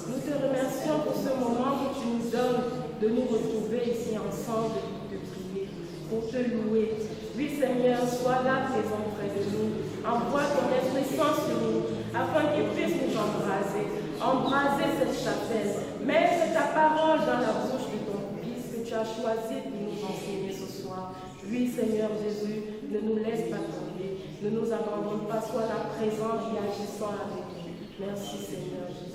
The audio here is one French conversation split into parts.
Nous te remercions pour ce moment. de nous retrouver ici ensemble, de prier, pour te louer. Oui, Seigneur, sois là présent près de nous. Envoie ton Esprit Saint sur nous, afin qu'il puisse nous embraser cette chapelle. Mets ta parole dans la bouche de ton Fils que tu as choisi pour nous enseigner ce soir. Oui, Seigneur Jésus, ne nous laisse pas tomber, ne nous abandonne pas, sois là présent et agissant avec nous. Merci, Seigneur Jésus.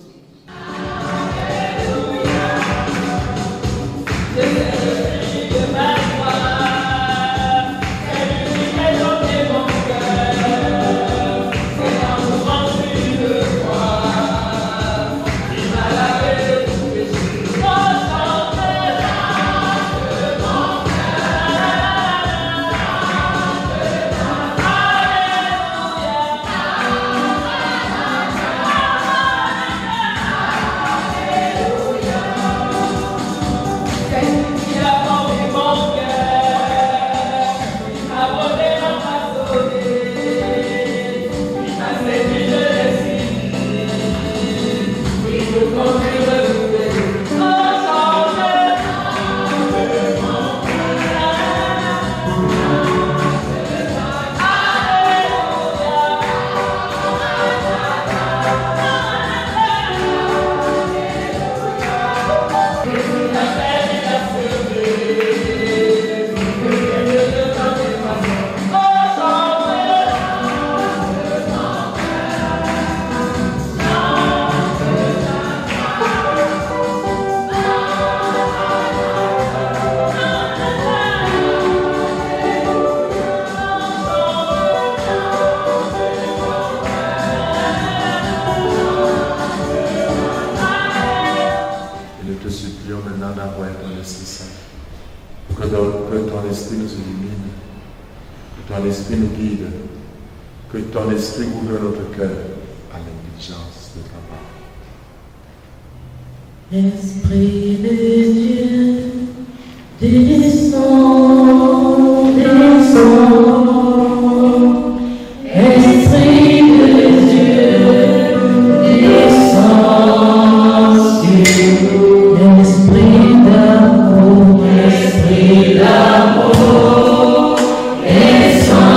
Que ton esprit ouvre notre cœur à l'intelligence de ta parole. Esprit de Dieu, descends, descends. Esprit de Dieu, descends sur nous. Esprit d'amour, esprit d'amour, descends.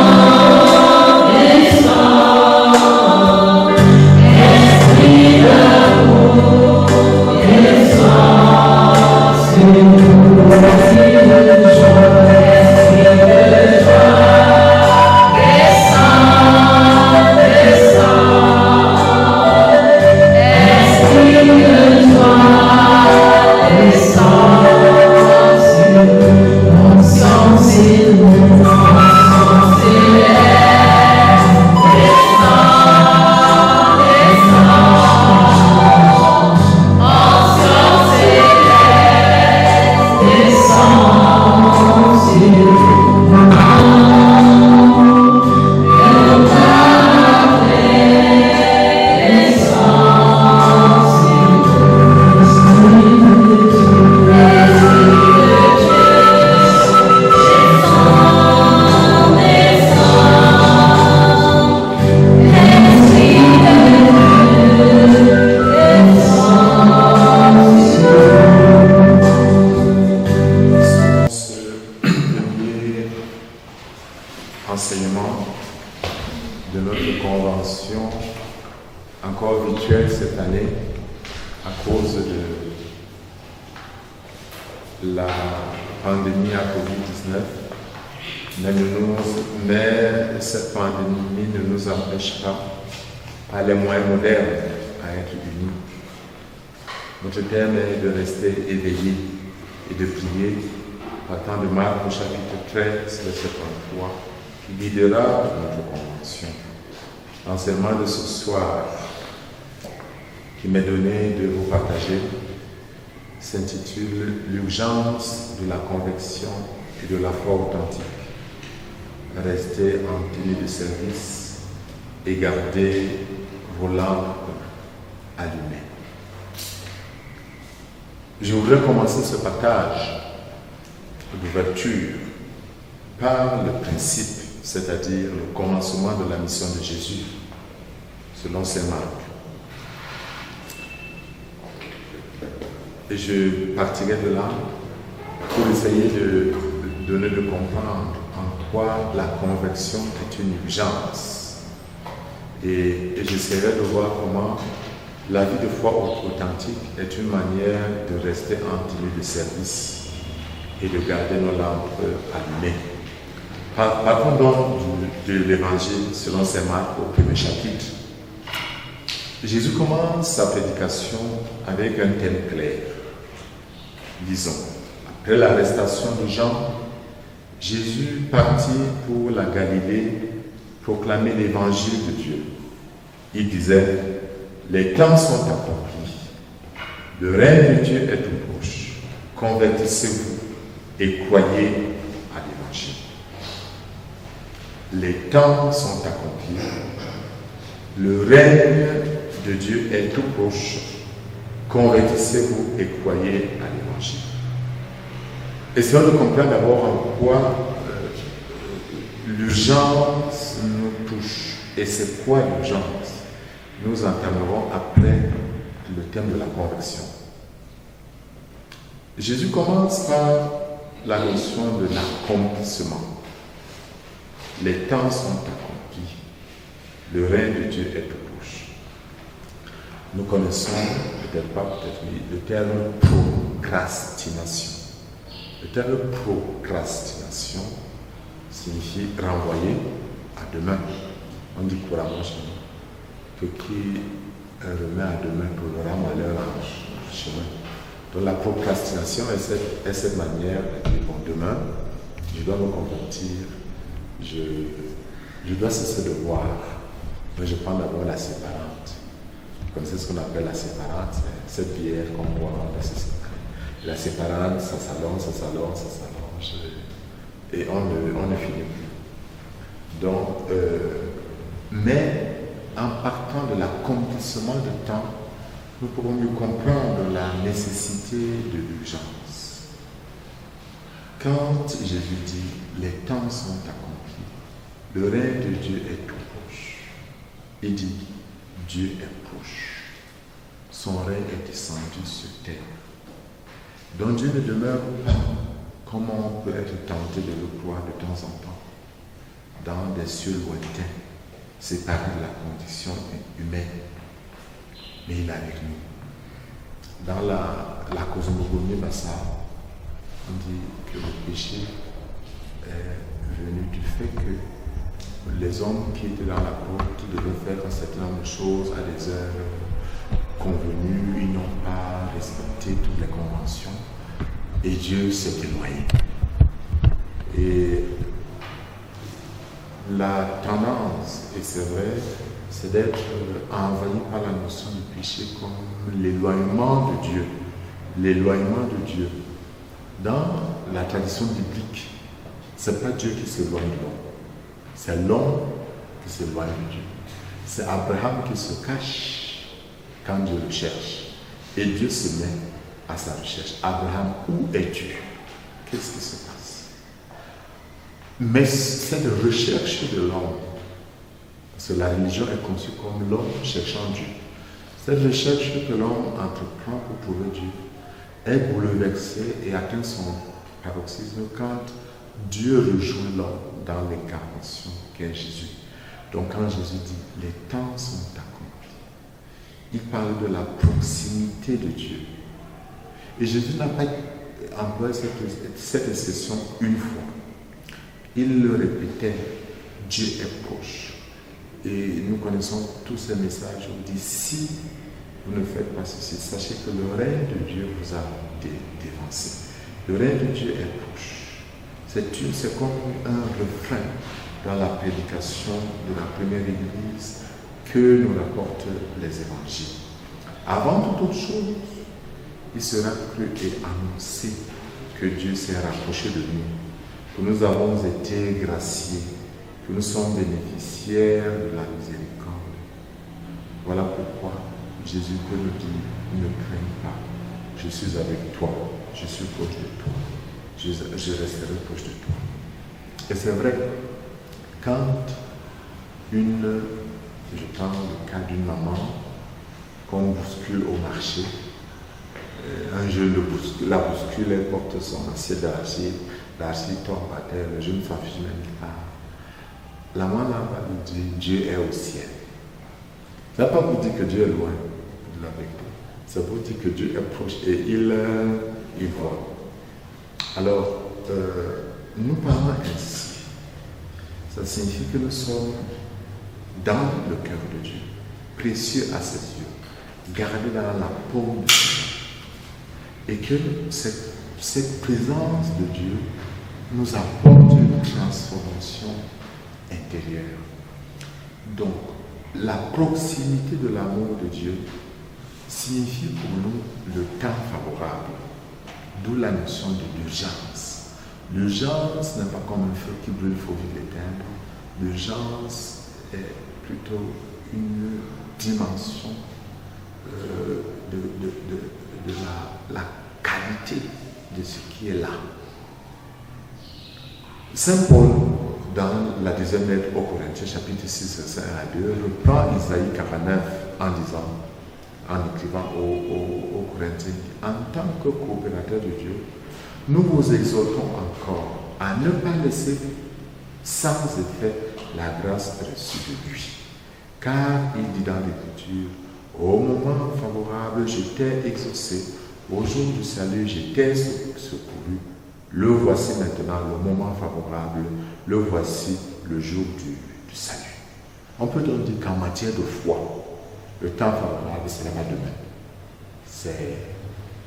Mais cette pandémie ne nous empêche pas, par les moyens modernes, à être unis. Notre thème est de rester éveillé et de prier, partant de Marc au chapitre 13, verset 33, qui guidera notre convention. L'enseignement de ce soir, qui m'est donné de vous partager, s'intitule « L'urgence de la conviction et de la foi authentique ». Restez en tenue de service et gardez vos lampes allumées. Je voudrais commencer ce partage d'ouverture par le principe, c'est-à-dire le commencement de la mission de Jésus, selon saint Marc. je partirai de là pour essayer de donner de comprendre en quoi la conversion est une urgence. Et j'essaierai de voir comment la vie de foi authentique est une manière de rester en tenue de service et de garder nos lampes allumées. Partons donc de l'évangile selon saint Marc au 1er chapitre. Jésus commence sa prédication avec un thème clair. Disons, après l'arrestation de Jean, Jésus partit pour la Galilée proclamer l'évangile de Dieu. Il disait, les temps sont accomplis, le règne de Dieu est tout proche, convertissez-vous et croyez à l'évangile. Les temps sont accomplis, le règne de Dieu est tout proche, convertissez-vous et croyez à l'évangile. Essayons de comprendre d'abord en quoi l'urgence nous touche. Et c'est quoi l'urgence? Nous entamerons après le thème de la conversion. Jésus commence par la notion de l'accomplissement. Les temps sont accomplis. Le règne de Dieu est tout proche. Nous connaissons, peut-être pas, peut-être oui, le terme procrastination. Le terme procrastination signifie renvoyer à demain. On dit couramment chez nous que qui remet à demain trouvera malheur en chemin. Donc la procrastination est cette manière de dire, bon, demain, je dois me convertir, je dois cesser de boire, mais je prends d'abord la séparante. Vous connaissez ce qu'on appelle la séparante, c'est cette bière qu'on boit dans ce secret. La séparante, ça s'allonge, et on ne finit plus. Donc, mais en partant de l'accomplissement du temps, nous pourrons mieux comprendre la nécessité de l'urgence. Quand Jésus dit « les temps sont accomplis », le règne de Dieu est tout proche. Il dit « Dieu est proche ». Son règne est descendu sur terre. Donc Dieu ne demeure pas comme on peut être tenté de le croire de temps en temps, dans des cieux lointains, séparés de la condition humaine. Mais il est avec nous. Dans la cosmogonie Bassa, on dit que le péché est venu du fait que les hommes qui étaient dans la grotte devaient faire un certain nombre de choses à des heures convenues, ils n'ont pas respecté toutes les conventions et Dieu s'est éloigné. Et la tendance, et c'est vrai, c'est d'être envahi par la notion du péché comme l'éloignement de Dieu. L'éloignement de Dieu. Dans la tradition biblique, ce n'est pas Dieu qui s'éloigne de l'homme. C'est l'homme qui s'éloigne de Dieu. C'est Abraham qui se cache quand Dieu le cherche. Et Dieu se met à sa recherche. Abraham, où es-tu? Qu'est-ce qui se passe? Mais cette recherche de l'homme, parce que la religion est conçue comme l'homme cherchant Dieu. Cette recherche que l'homme entreprend pour trouver Dieu est bouleversée et atteint son paroxysme quand Dieu rejoint l'homme dans l'incarnation qu'est Jésus. Donc quand Jésus dit « les temps sont accomplis », il parle de la proximité de Dieu. Et Jésus n'a pas employé cette expression une fois. Il le répétait, Dieu est proche. Et nous connaissons tous ces messages où il dit, si vous ne faites pas ceci, sachez que le règne de Dieu vous a dévancé. Le règne de Dieu est proche. C'est comme un refrain dans la prédication de la première église que nous rapportent les évangiles. Avant toute autre chose, il sera cru et annoncé que Dieu s'est rapproché de nous, que nous avons été graciés, que nous sommes bénéficiaires de la miséricorde. Voilà pourquoi Jésus peut nous dire, ne crains pas, je suis avec toi, je suis proche de toi, je resterai proche de toi. Et c'est vrai, quand je prends le cas d'une maman qu'on bouscule au marché, un Un jeune la bouscule, elle porte son assiette d'argile, l'argile tombe à terre, le jeune s'affiche même pas. La main là-bas lui dit, Dieu est au ciel. Ça n'a pas pour dire que Dieu est loin de la vérité. Ça veut dire que Dieu est proche et il voit. Alors, nous parlons ainsi. Ça signifie que nous sommes dans le cœur de Dieu, précieux à ses yeux, gardés dans la paume de ses mains. Et que cette présence de Dieu nous apporte une transformation intérieure. Donc, la proximité de l'amour de Dieu signifie pour nous le temps favorable, d'où la notion de l'urgence. L'urgence n'est pas comme un feu qui brûle, il faut vite l'éteindre. L'urgence est plutôt une dimension de la qualité de ce qui est là. Saint Paul, dans la deuxième lettre aux Corinthiens, chapitre 6, verset 1 à 2, reprend Isaïe 49 en écrivant aux Corinthiens, en tant que coopérateur de Dieu, nous vous exhortons encore à ne pas laisser sans effet la grâce reçue de lui. Car il dit dans l'Écriture, au moment favorable, je t'ai exaucé, au jour du salut, je t'ai secouru. Le voici maintenant le moment favorable, le voici le jour du salut. On peut donc dire qu'en matière de foi, le temps favorable, ce n'est pas demain. C'est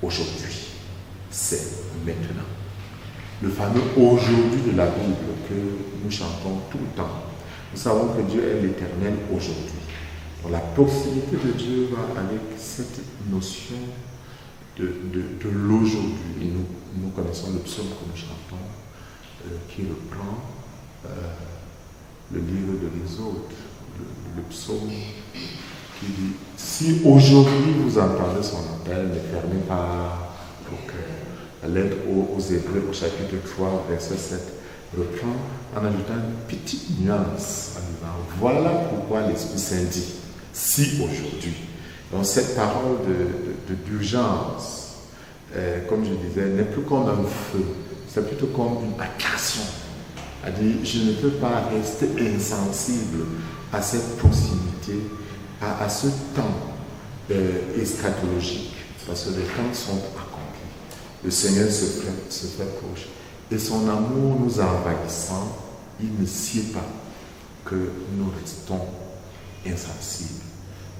aujourd'hui. C'est maintenant. Le fameux aujourd'hui de la Bible que nous chantons tout le temps. Nous savons que Dieu est l'éternel aujourd'hui. Donc la proximité de Dieu va avec cette notion de l'aujourd'hui. Et nous connaissons le psaume que nous chantons qui reprend le livre de l'Exode, le psaume qui dit « Si aujourd'hui vous entendez son appel, ne fermez pas vos cœurs. » La lettre aux Hébreux au chapitre 3, verset 7 reprend en ajoutant une petite nuance en disant « Voilà pourquoi l'Esprit Saint dit « Si aujourd'hui ». Donc cette parole d'urgence, comme je disais, n'est plus comme un feu, c'est plutôt comme une attraction. C'est-à-dire, je ne peux pas rester insensible à cette proximité, à ce temps eschatologique, parce que les temps sont accomplis. Le Seigneur se fait proche. Et son amour nous envahissant, il ne sied pas que nous restons insensibles.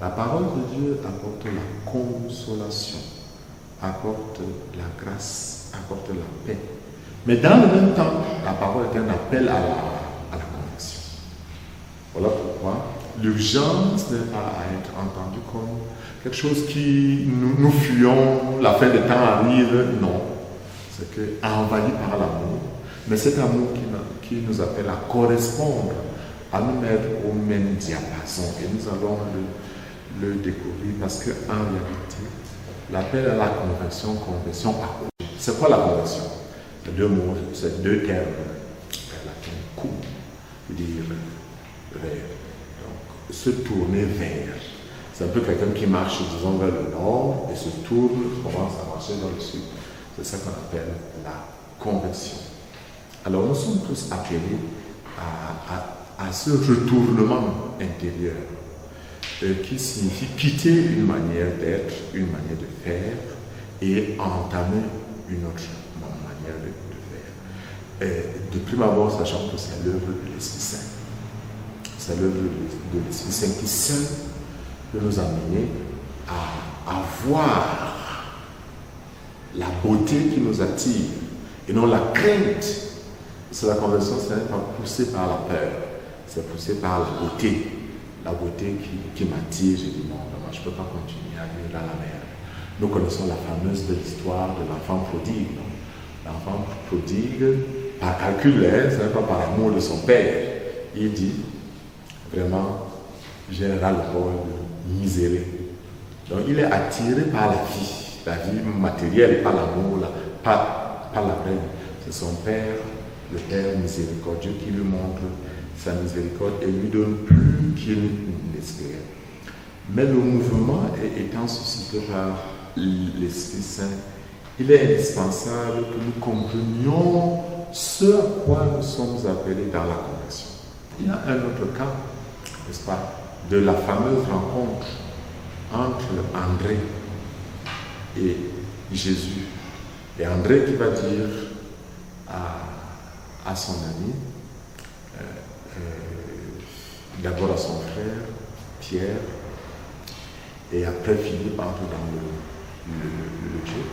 La parole de Dieu apporte la consolation, apporte la grâce, apporte la paix. Mais dans le même temps, la parole est un appel à la conversion. Voilà pourquoi l'urgence n'est pas à être entendue comme quelque chose qui nous fuyons, la fin des temps arrive. Non, c'est que envahi par l'amour. Mais cet amour qui nous appelle à correspondre, à nous mettre au même diapason. Et nous allons le découvrir parce qu'en réalité, l'appel à la conversion à quoi? C'est quoi la conversion? C'est deux mots, c'est deux termes latins, cum, qui veut dire vers. Donc, se tourner vers. C'est un peu quelqu'un qui marche, disons, vers le nord et se tourne, commence à marcher dans le sud. C'est ça qu'on appelle la conversion. Alors, nous sommes tous appelés à ce retournement intérieur qui signifie quitter une manière d'être, une manière de faire et entamer une autre manière de faire. Et de prime abord, sachant que c'est l'œuvre de l'Esprit Saint. C'est l'œuvre de l'Esprit Saint qui seul peut nous amener à voir la beauté qui nous attire et non la crainte. C'est la conversion, ce n'est pas poussé par la peur, c'est poussé par la beauté. La beauté qui m'attire, je dis non, je ne peux pas continuer à vivre dans la mer. Nous connaissons la fameuse belle histoire de l'enfant prodigue. L'enfant prodigue, par calcul, ce n'est pas par amour de son père. Il dit, vraiment, j'ai ras-le-bol de misérer. Donc il est attiré par la vie matérielle, pas l'amour, pas la vraie vie. C'est son père, le Père miséricordieux, qui lui montre sa miséricorde et lui donne plus qu'il n'espérait. Mais le mouvement étant suscité par l'Esprit Saint, il est indispensable que nous comprenions ce à quoi nous sommes appelés dans la conversion. Il y a un autre cas, n'est-ce pas, de la fameuse rencontre entre André et Jésus. Et André qui va dire à son ami, d'abord à son frère, Pierre, et après Philippe entre dans le jeu.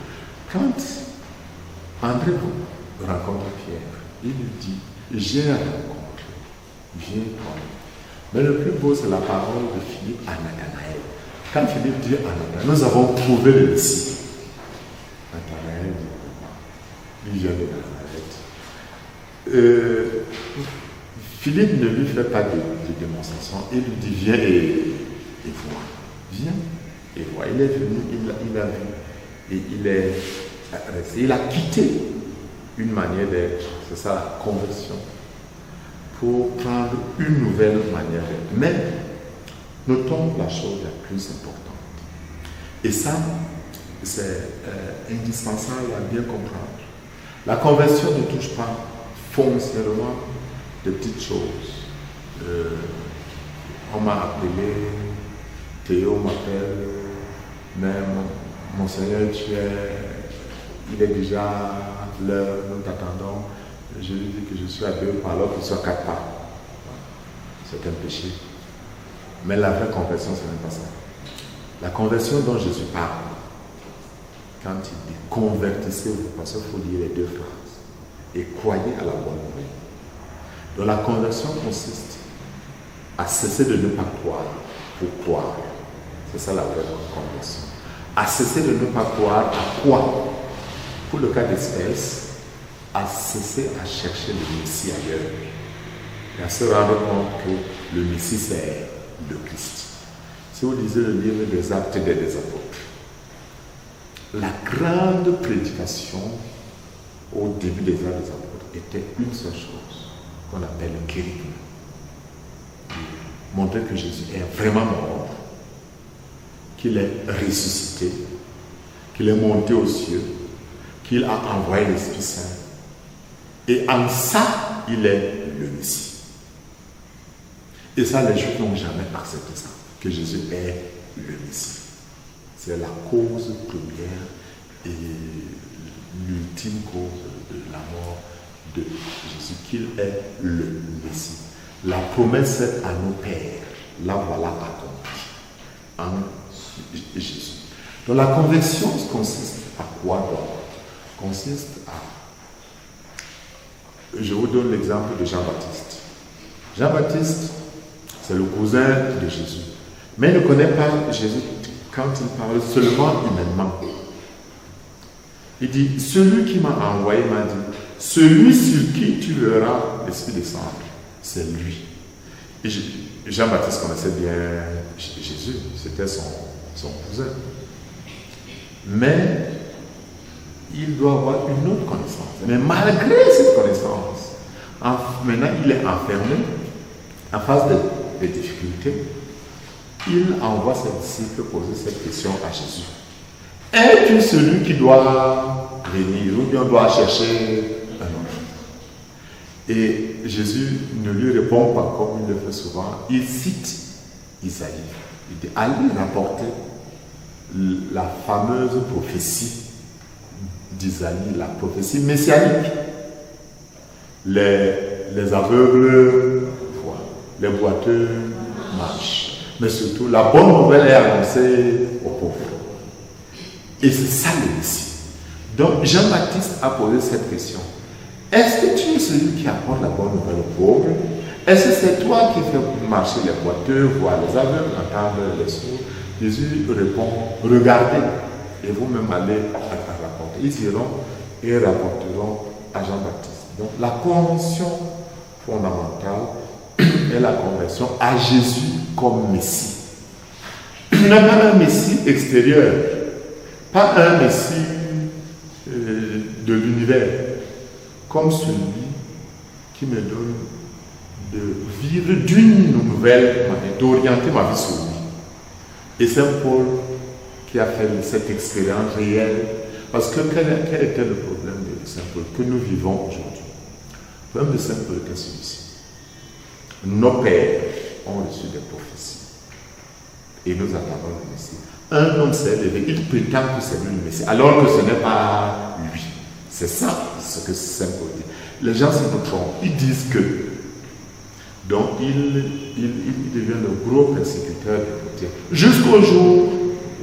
Quand André rencontre Pierre, il lui dit, j'ai rencontré, viens prendre. Mais le plus beau, c'est la parole de Philippe à Nathanaël. Quand Philippe dit à Nathanaël, nous avons trouvé le Messie. Nathanaël dit, il vient de Nazareth. Philippe ne lui fait pas de démonstration. Il lui dit, viens et vois. Viens et vois. Il est venu, il a vu. Et il est resté. Il a quitté une manière d'être, c'est ça la conversion, pour prendre une nouvelle manière d'être. Mais notons la chose la plus importante. Et ça, c'est indispensable à bien comprendre. La conversion ne touche pas foncièrement de petites choses. On m'a appelé, Théo m'appelle, même mon Seigneur, il est déjà l'heure, nous t'attendons. Je lui dis que je suis à 2 pas alors qu'il soit 4 pas. C'est un péché. Mais la vraie conversion, ce n'est pas ça. La conversion dont Jésus parle, quand il dit convertissez-vous, parce qu'il faut dire les 2 phrases, et croyez à la bonne nouvelle. Donc la conversion consiste à cesser de ne pas croire pour croire. C'est ça la vraie conversion. À cesser de ne pas croire à quoi? Pour le cas d'espèce, à cesser à chercher le Messie ailleurs. Et à se rendre compte que le Messie c'est le Christ. Si vous lisez le livre des Actes des Apôtres, la grande prédication au début des Actes des Apôtres était une seule chose qu'on appelle le kérigme. Montrer que Jésus est vraiment mort, qu'il est ressuscité, qu'il est monté aux cieux, qu'il a envoyé l'Esprit Saint. Et en ça, il est le Messie. Et ça, les Juifs n'ont jamais accepté ça, que Jésus est le Messie. C'est la cause première et l'ultime cause de la mort de Jésus, qu'il est le Messie. La promesse faite à nos pères, la voilà accomplie en Jésus. Donc la conversion consiste à quoi donc? Consiste à... Je vous donne l'exemple de Jean-Baptiste. Jean-Baptiste, c'est le cousin de Jésus. Mais il ne connaît pas Jésus quand il parle seulement humainement. Il dit, celui qui m'a envoyé m'a dit, celui sur qui tu verras l'Esprit descendre, c'est lui. Et Jean-Baptiste connaissait bien Jésus, c'était son cousin. Mais il doit avoir une autre connaissance. Mais malgré cette connaissance, maintenant il est enfermé en face des difficultés. Il envoie ses disciples poser cette question à Jésus. Es-tu celui qui doit venir ou bien on doit chercher un autre? Et Jésus ne lui répond pas comme il le fait souvent. Il cite Isaïe. Il dit, allez rapporter la fameuse prophétie d'Isaïe, la prophétie messianique. Les aveugles voient, les boiteux marchent. Mais surtout, la bonne nouvelle est annoncée aux pauvres. Et c'est ça le Messie. Donc, Jean-Baptiste a posé cette question. Est-ce que tu es celui qui apporte la bonne nouvelle aux pauvres? Est-ce que c'est toi qui fais marcher les boiteux, voir les aveugles, entendre les sourds? Jésus répond, regardez, et vous-même allez rapporter. Ils iront et rapporteront à Jean-Baptiste. Donc, la conversion fondamentale est la conversion à Jésus comme Messie. Il n'a pas un Messie extérieur, pas un Messie de l'univers, comme celui qui me donne de vivre d'une nouvelle manière, d'orienter ma vie sur lui. Et c'est Paul qui a fait cette expérience réelle Parce que quel était le problème de Saint Paul que nous vivons aujourd'hui? Le problème de Saint Paul était celui-ci. Nos pères ont reçu des prophéties et nous attendons le Messie. Un homme s'est levé, il prétend que c'est lui le Messie, alors que ce n'est pas lui. C'est ça ce que Saint Paul dit. Les gens se trompent, ils disent que. Donc il devient le gros persécuteur des chrétiens. Jusqu'au jour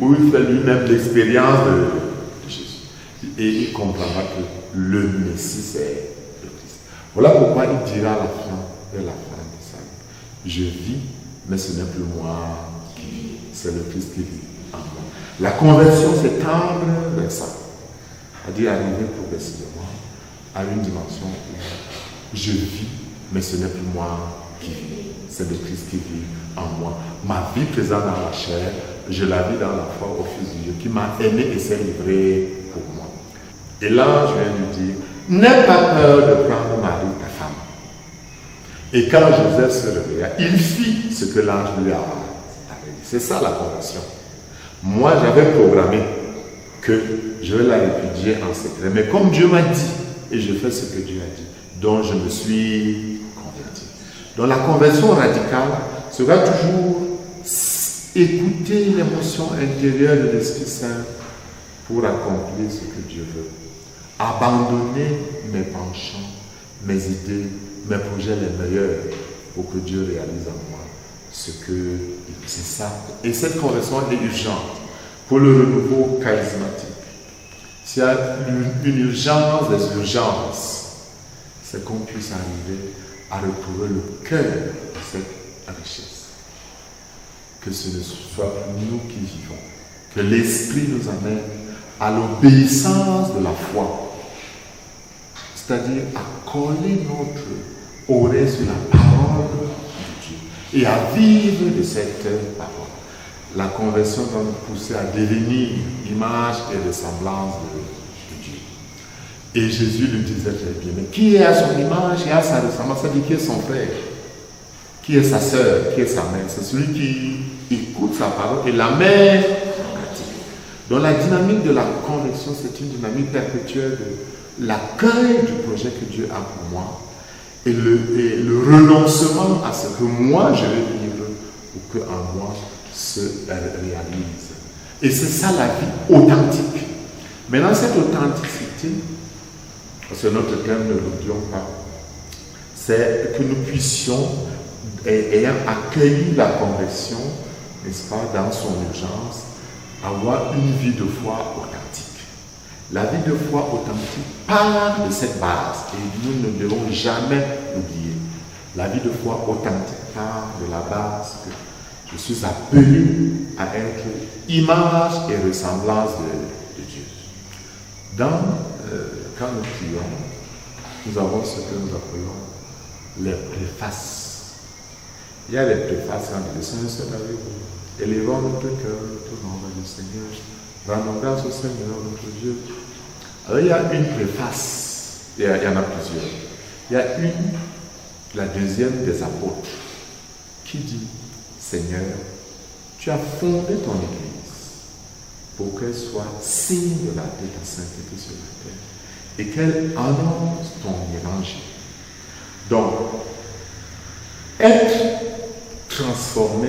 où il fait lui-même l'expérience de Jésus. Et il comprendra que le Messie c'est le Christ. Voilà pourquoi il dira à la fin de ça. Je vis, mais ce n'est plus moi qui vis, c'est le Christ qui vit en moi. La conversion, c'est tendre vers ça. C'est-à-dire arriver progressivement à une dimension où je vis, mais ce n'est plus moi qui vis, c'est le Christ qui vit en moi. Ma vie présente dans la chair, je la vis dans la foi au Fils de Dieu qui m'a aimé et s'est livré pour moi. Et là, je viens lui dire, n'aie pas peur de prendre Marie, ta femme. Et quand Joseph se réveilla, il fit ce que l'ange lui a dit. C'est ça la conversion. Moi, j'avais programmé que je vais la répudier en secret. Mais comme Dieu m'a dit, et je fais ce que Dieu a dit, donc je me suis converti. Donc la conversion radicale sera toujours écouter l'émotion intérieure de l'Esprit Saint pour accomplir ce que Dieu veut. Abandonner mes penchants, mes idées, mes projets les meilleurs pour que Dieu réalise en moi ce que c'est ça. Et cette conversion est urgente pour le renouveau charismatique. S'il y a une urgence des urgences, c'est qu'on puisse arriver à retrouver le cœur de cette richesse. Que ce ne soit nous qui vivons, que l'Esprit nous amène à l'obéissance de la foi, c'est-à-dire à coller notre oreille sur la parole de Dieu et à vivre de cette parole. La conversion va nous pousser à devenir image et ressemblance de Dieu. Et Jésus lui disait très bien, mais qui est à son image et à sa ressemblance? C'est-à-dire qui est son frère, qui est sa sœur, qui est sa mère? C'est celui qui écoute sa parole et la met en pratique. Donc la dynamique de la conversion, c'est une dynamique perpétuelle de l'accueil du projet que Dieu a pour moi et le renoncement à ce que moi je vais vivre ou que en moi se réalise. Et c'est ça la vie authentique. Maintenant, cette authenticité, c'est notre thème, ne l'oublions pas, c'est que nous puissions, ayant accueilli la conversion, n'est-ce pas, dans son urgence, avoir une vie de foi authentique. La vie de foi authentique part de cette base et nous ne devons jamais l'oublier. La vie de foi authentique part de la base que je suis appelé à être image et ressemblance de Dieu. Quand nous prions, nous avons ce que nous appelons les préfaces. Il y a les préfaces quand le Seigneur soit avec vous. Élevons notre cœur, notre nom vers le Seigneur. Rendons grâce au Seigneur, notre Dieu. Alors il y a une préface, il y en a plusieurs. Il y a la deuxième des apôtres, qui dit, Seigneur, tu as fondé ton Église pour qu'elle soit signe de ta sainteté sur la terre et qu'elle annonce ton évangile. Donc, être transformé,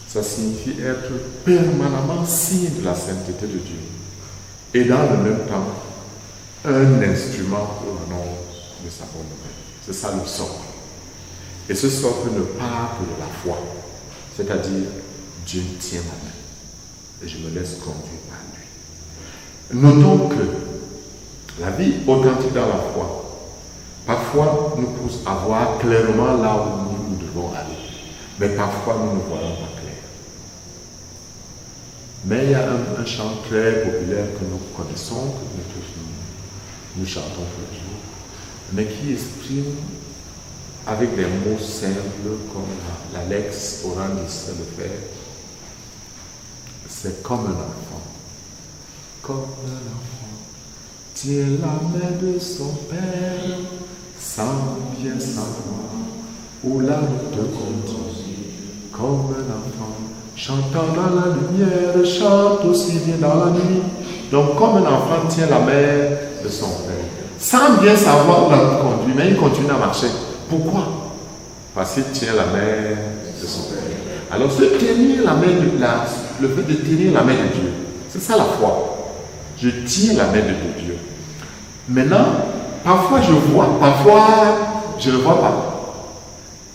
ça signifie être permanemment signe de la sainteté de Dieu et dans le même temps, un instrument pour l'annonce de sa bonne nouvelle. C'est ça le socle. Et ce socle ne part que de la foi. C'est-à-dire, Dieu tient ma main. Et je me laisse conduire par lui. Notons que la vie authentique dans la foi, parfois nous pousse à voir clairement là où nous devons aller. Mais parfois nous ne voyons pas clair. Mais il y a un chant très populaire que nous connaissons, que nous chantons tous les jours, mais qui exprime avec des mots simples comme l'Alex Orandis sait le faire. C'est comme un enfant. Comme un enfant. Tient la main de son père sans bien savoir où la route conduit. Comme un enfant. Chantant dans la lumière, chante aussi bien dans la nuit. Donc, comme un enfant tient la main de son père, sans bien savoir où la route conduit, mais il continue à marcher. Pourquoi? Parce qu'il tient la main de son père. Alors, le fait de tenir la main de Dieu, c'est ça la foi. Je tiens la main de Dieu. Maintenant, parfois je vois, parfois je ne vois pas.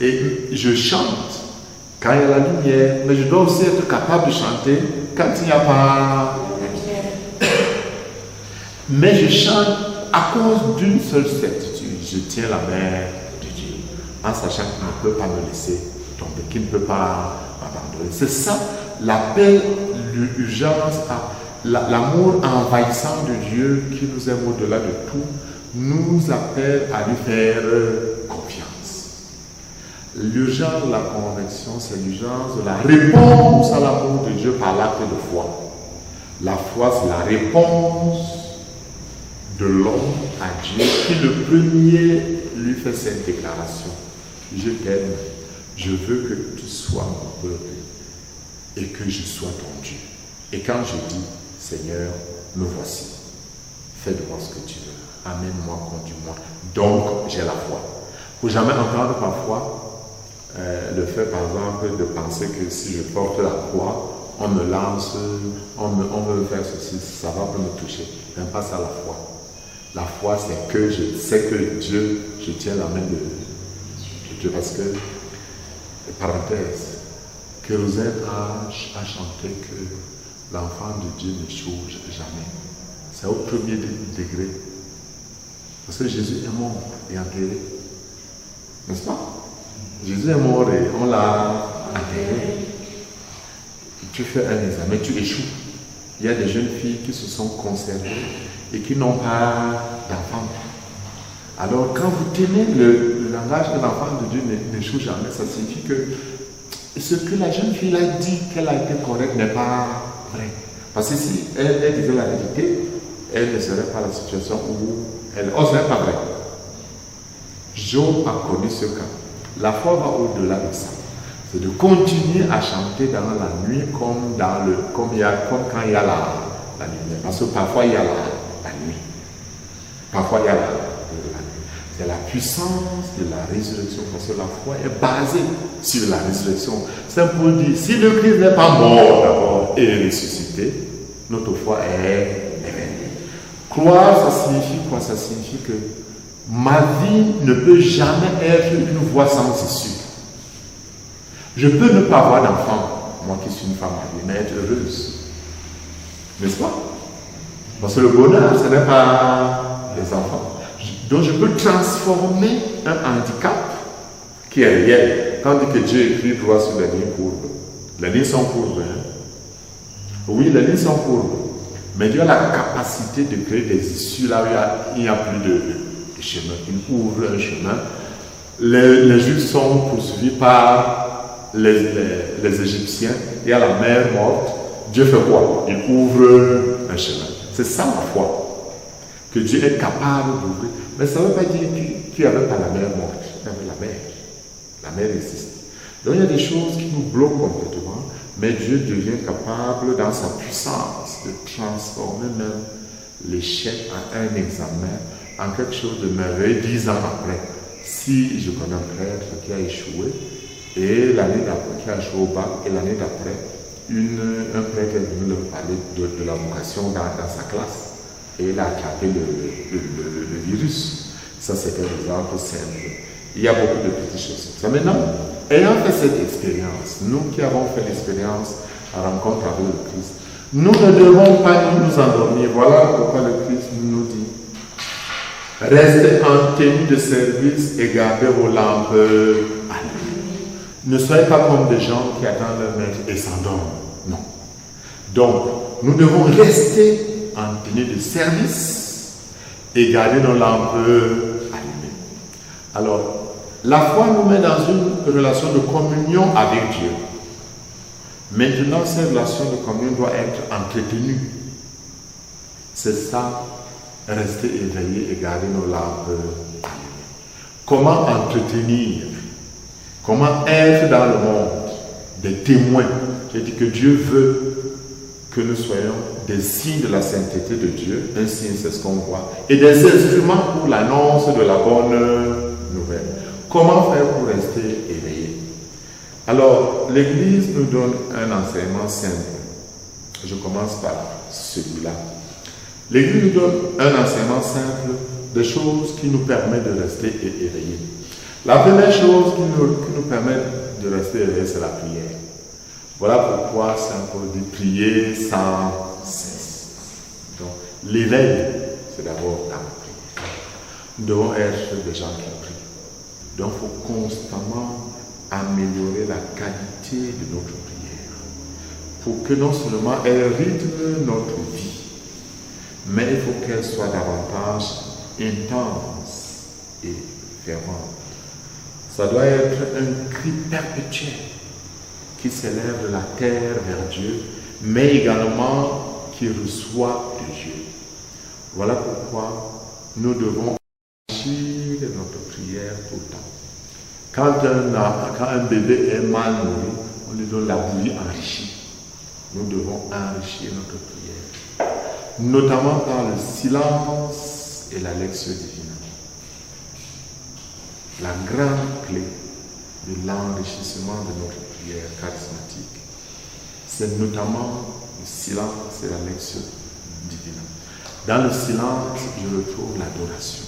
Et je chante quand il y a la lumière, mais je dois aussi être capable de chanter quand il n'y a pas la lumière. Mais je chante à cause d'une seule certitude. Je tiens la main de Dieu, en sachant qu'il ne peut pas me laisser tomber, qu'il ne peut pas m'abandonner. C'est ça l'appel, l'urgence à l'amour envahissant de Dieu qui nous aime au-delà de tout, nous appelle à lui faire confiance. L'urgence de la conviction, c'est l'urgence de la réponse à l'amour de Dieu par l'acte de foi. La foi, c'est la réponse de l'homme à Dieu qui le premier lui fait cette déclaration. Je t'aime, je veux que tu sois mon peuple et que je sois ton Dieu. Et quand je dis, Seigneur, me voici, fais de moi ce que tu veux, amène-moi, conduis-moi. Donc, j'ai la foi. Il ne faut jamais entendre parfois le fait, par exemple, de penser que si je porte la croix, on me lance, on veut faire ceci, ça va pas me toucher. Même pas ça la foi. La foi, c'est que je sais que Dieu, je tiens la main de Dieu. Parce que, parenthèse, Kérosène a chanté que l'enfant de Dieu n'échoue jamais. C'est au premier degré. Parce que Jésus est mort et enterré. N'est-ce pas? Jésus est mort et on l'a enterré. Tu fais un examen, tu échoues. Il y a des jeunes filles qui se sont conservées et qui n'ont pas d'enfant. Alors, quand vous tenez le langage de l'enfant de Dieu n'échoue jamais, ça signifie que ce que la jeune fille a dit qu'elle a été correcte n'est pas vrai. Parce que si elle disait la vérité, elle ne serait pas la situation où elle n'oserait pas vrai. Job a connu ce cas. La foi va au-delà de ça. C'est de continuer à chanter dans la nuit comme quand il y a la lumière. Parce que parfois il y a la nuit. Parfois il y a la nuit. C'est la puissance de la résurrection. Parce que la foi est basée sur la résurrection. C'est pour dire, si le Christ n'est pas mort d'abord et ressuscité, notre foi est vaine. Croire, ça signifie quoi? Ça signifie que ma vie ne peut jamais être une voie sans issue. Je peux ne pas avoir d'enfant, moi qui suis une femme mariée, mais être heureuse. N'est-ce pas? Parce que le bonheur, ce n'est pas les enfants. Donc je peux transformer un handicap qui est réel. Quand on dit que Dieu écrit droit sur les lignes courbes, les lignes sont courbes. Hein? Oui, les lignes sont courbes. Mais Dieu a la capacité de créer des issues là où il n'y a plus de chemin. Il ouvre un chemin. Les Juifs sont poursuivis par les Égyptiens. Il y a la mer morte. Dieu fait quoi? Il ouvre un chemin. C'est ça la foi. Que Dieu est capable d'ouvrir. Mais ça ne veut pas dire qu'il n'y avait pas la mer morte. Il y avait la mer. La mer existe. Donc il y a des choses qui nous bloquent complètement. Mais Dieu devient capable, dans sa puissance, de transformer même l'échec en un examen, en quelque chose de merveilleux 10 ans après. Si je connais un prêtre qui a échoué, et l'année d'après, qui a échoué au bac, et l'année d'après, un prêtre est venu leur parler de la vocation dans sa classe. Et il a attrapé le virus. Ça, c'était l'exemple simple. Il y a beaucoup de petites choses. Ça, maintenant, ayant fait cette expérience, nous qui avons fait l'expérience à rencontre avec le Christ, nous ne devons pas nous endormir. Voilà pourquoi le Christ nous dit: restez en tenue de service et gardez vos lampes allumées. Ne soyez pas comme des gens qui attendent leur maître et s'endorment. Non. Donc, nous devons rester en tenue de service et garder nos lampes allumées. Alors, la foi nous met dans une relation de communion avec Dieu. Maintenant, cette relation de communion doit être entretenue. C'est ça, rester éveillé et garder nos lampes allumées. Comment entretenir? Comment être dans le monde des témoins? J'ai dit que Dieu veut que nous soyons des signes de la sainteté de Dieu. Un signe, c'est ce qu'on voit. Et des instruments pour l'annonce de la bonne nouvelle. Comment faire pour rester éveillé? Alors, l'Église nous donne un enseignement simple. Je commence par celui-là. L'Église nous donne un enseignement simple, des choses qui nous permettent de rester éveillés. La première chose qui nous permet de rester éveillés, c'est la prière. Voilà pourquoi Saint Paul dit prier sans cesse. Donc, l'éveil, c'est d'abord dans la prière. Nous devons être des gens qui prient. Donc, il faut constamment améliorer la qualité de notre prière pour que non seulement elle rythme notre vie, mais il faut qu'elle soit davantage intense et fervente. Ça doit être un cri perpétuel qui s'élève de la terre vers Dieu, mais également qui reçoit de Dieu. Voilà pourquoi nous devons enrichir notre prière tout le temps. Quand un bébé est mal nourri, on lui donne la bouillie enrichie. Nous devons enrichir notre prière, notamment par le silence et la lecture divine. La grande clé de l'enrichissement de notre prière charismatique, c'est notamment le silence et la lecture divine. Dans le silence, je retrouve l'adoration.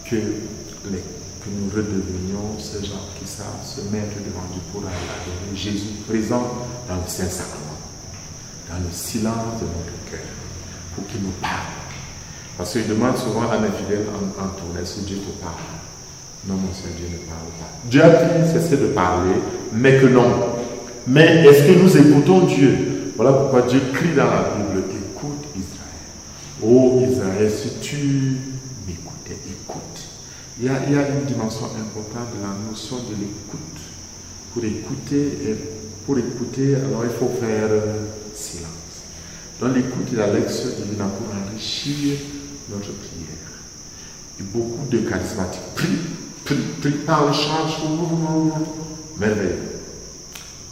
Que nous redevenions ces gens qui savent se mettre devant Dieu pour adorer Jésus présent dans le Saint-Sacrement, dans le silence de notre cœur, pour qu'il nous parle. Parce qu'il demande souvent à mes fidèles en tournée, si Dieu te parle. Non, mon Seigneur, Dieu ne parle pas. Dieu a dit cesser de parler, mais que non. Mais est-ce que nous écoutons Dieu? Voilà pourquoi Dieu crie dans la Bible, écoute Israël. Oh Israël, si tu m'écoutais, écoute. Il y a une dimension importante de la notion de l'écoute. Pour écouter, alors il faut faire silence. Dans l'écoute et la lecture divine pour enrichir notre prière. Et beaucoup de charismatiques prient, parlent, chantent, merveilleux.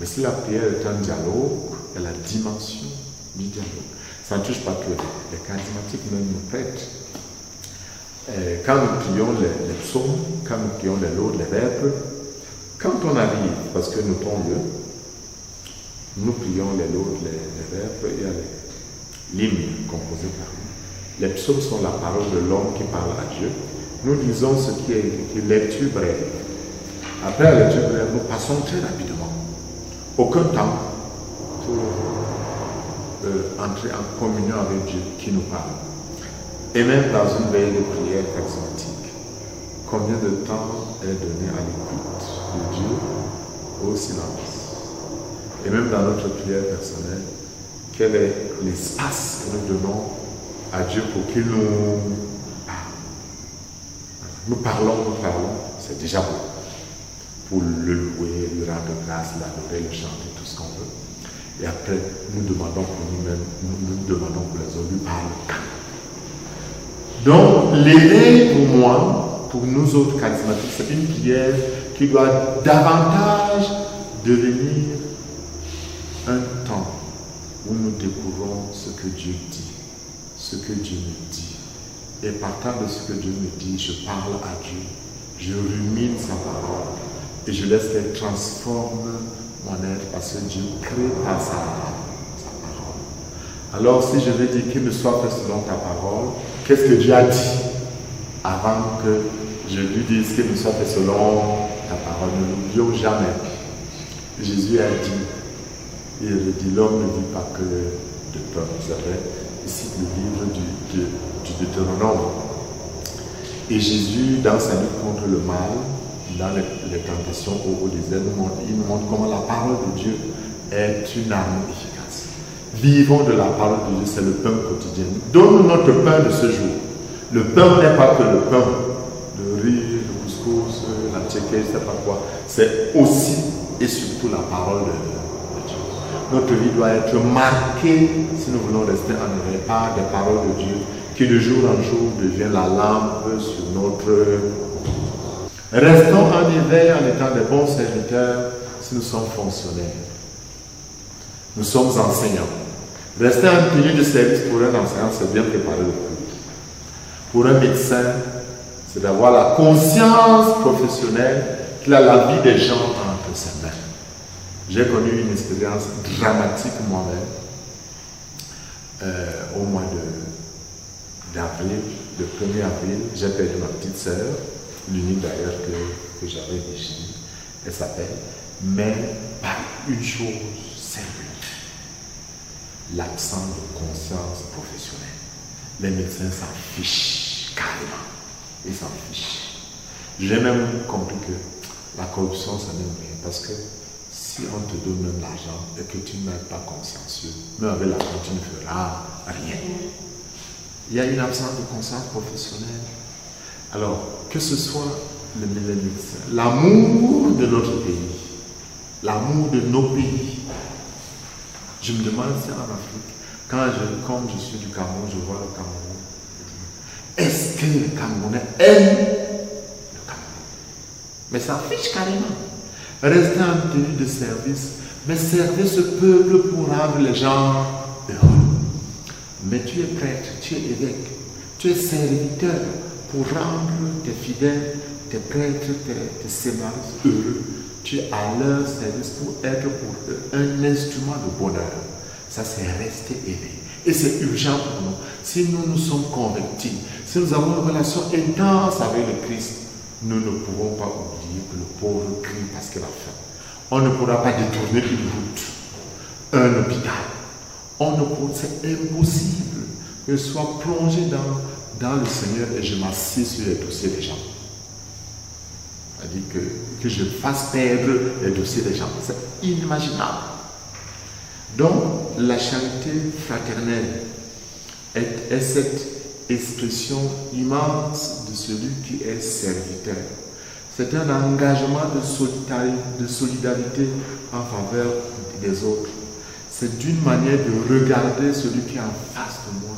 Mais si la prière est un dialogue, elle a la dimension du dialogue. Ça ne touche pas que les charismatiques, même nous prêtent. Quand nous prions les psaumes, quand nous prions les laudes, les vêpres, quand on arrive, parce que nous tombons, nous prions les laudes, les vêpres, il y a l'hymne composé par nous. Les psaumes sont la parole de l'homme qui parle à Dieu. Nous lisons ce qui est écrit, lecture brève. Après la lecture brève, nous passons très rapidement. Aucun temps pour entrer en communion avec Dieu qui nous parle. Et même dans une veille de prière charismatique, combien de temps est donné à l'écoute de Dieu, au silence? Et même dans notre prière personnelle, quel est l'espace que nous donnons à Dieu pour qu'il nous parle? Nous parlons, c'est déjà beau. Pour le louer, lui rendre grâce, l'adorer, le chanter, tout ce qu'on veut. Et après, nous demandons pour nous-mêmes, nous demandons pour les autres, lui parle quand. Donc, l'éveil pour moi, pour nous autres charismatiques, c'est une prière qui doit davantage devenir un temps où nous découvrons ce que Dieu dit, ce que Dieu me dit. Et partant de ce que Dieu me dit, je parle à Dieu, je rumine sa parole et je laisse qu'elle transforme mon être parce que Dieu crée par sa parole. Alors, si je vais dire qu'il me soit fait selon ta parole, qu'est-ce que Dieu a dit avant que je lui dise qu'il me soit fait selon ta parole? Ne l'oublions jamais. Jésus a dit, il dit, l'homme ne vit pas que de pain. Vous savez, ici le livre du Deutéronome. Et Jésus, dans sa lutte contre le mal, dans les tentations au désert, il nous montre comment la parole de Dieu est une arme efficace. Vivons de la parole de Dieu, c'est le pain quotidien. Donne-nous notre pain de ce jour. Le pain n'est pas que le pain, le riz, le couscous, la tchéké, je ne sais pas quoi. C'est aussi et surtout la parole de Dieu. Notre vie doit être marquée, si nous voulons rester en éveil, par des paroles de Dieu qui de jour en jour devient la lampe sur notre... Restons en éveil en étant des bons serviteurs si nous sommes fonctionnaires. Nous sommes enseignants. Rester en tenue de service pour un enseignant, c'est bien préparer le cours. Pour un médecin, c'est d'avoir la conscience professionnelle qu'il a la vie des gens entre ses mains. J'ai connu une expérience dramatique moi-même au mois d'avril, le 1er avril. J'ai perdu ma petite sœur, l'unique d'ailleurs que j'avais déchirée. Elle s'appelle, mais par une chose sérieuse, l'absence de conscience professionnelle. Les médecins s'en fichent carrément. Ils s'en fichent. J'ai même compris que la corruption, ça n'aime rien. Parce que si on te donne même l'argent et que tu n'es pas consciencieux, même avec l'argent, tu ne feras rien. Il y a une absence de conscience professionnelle. Alors, que ce soit le médecin, l'amour de notre pays, l'amour de nos pays. Je me demande si en Afrique, comme je suis du Cameroun, je vois le Cameroun. Est-ce que les Camerounais aiment le Cameroun? Mais ça fiche carrément. Rester en tenue de service, mais servir ce peuple pour rendre les gens heureux. Mais tu es prêtre, tu es évêque, tu es serviteur pour rendre tes fidèles, tes prêtres, tes sémaris heureux. Tu es à leur service pour être pour eux un instrument de bonheur. Ça, c'est rester élevé. Et c'est urgent pour nous. Si nous nous sommes convertis, si nous avons une relation intense avec le Christ, nous ne pouvons pas oublier que le pauvre crie parce qu'il a faim. On ne pourra pas détourner une route, un hôpital. C'est impossible que je sois plongé dans le Seigneur et je m'assieds sur les dossiers des gens. C'est-à-dire que je fasse perdre les dossiers des gens. C'est inimaginable. Donc, la charité fraternelle est cette expression immense de celui qui est serviteur. C'est un engagement de solidarité en faveur des autres. C'est d'une manière de regarder celui qui est en face de moi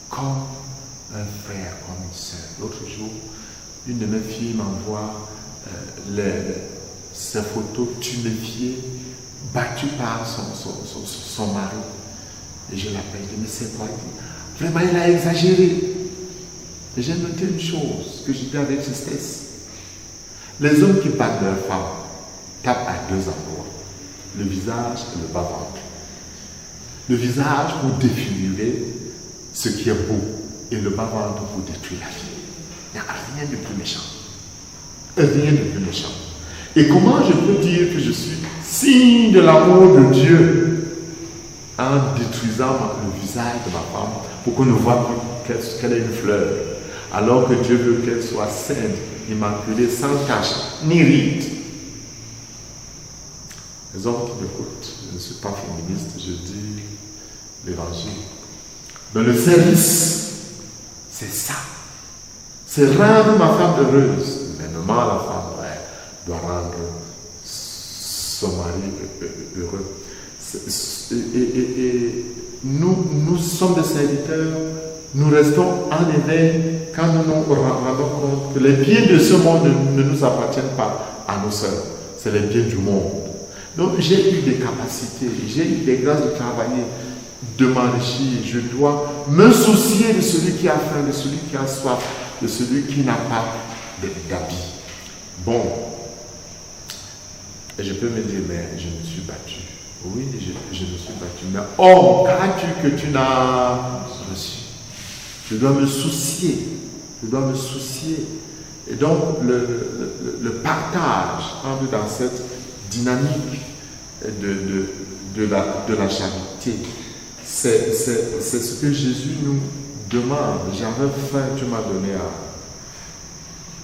comme un frère, comme une sœur. L'autre jour, une de mes filles m'envoie ses photos tuméfiées, battues par son mari. Et je l'appelle, je dis, mais c'est quoi? Vraiment, il a exagéré. Et j'ai noté une chose que je dis avec justesse. Les hommes qui battent leur femme tapent à deux endroits, le visage et le bas-ventre. Le visage pour défigurer ce qui est beau et le bas-ventre pour détruire la vie. Il n'y a rien de plus méchant. Rien de plus méchant. Et comment je peux dire que je suis signe de l'amour de Dieu en détruisant le visage de ma femme pour qu'on ne voit plus qu'elle est une fleur, alors que Dieu veut qu'elle soit sainte, immaculée, sans tache, ni ride. Les hommes qui m'écoutent, je ne suis pas féministe, je dis l'évangile. Mais le service, c'est ça. C'est rendre ma femme heureuse. Maintenant, la femme doit rendre son mari heureux. Et nous sommes des serviteurs, nous restons en éveil quand nous nous rendons compte que les biens de ce monde ne nous appartiennent pas à nos sœurs, c'est les biens du monde. Donc j'ai eu des capacités, j'ai eu des grâces de travailler, de m'enrichir. Je dois me soucier de celui qui a faim, de celui qui a soif, de celui qui n'a pas d'habit. Bon, et je peux me dire, mais je me suis battu. Oui, je me suis battu. Mais qu'as-tu que tu n'as reçu? Je dois me soucier. Je dois me soucier. Et donc, le partage entre dans cette dynamique de la charité, c'est ce que Jésus nous demande. J'avais faim, tu m'as donné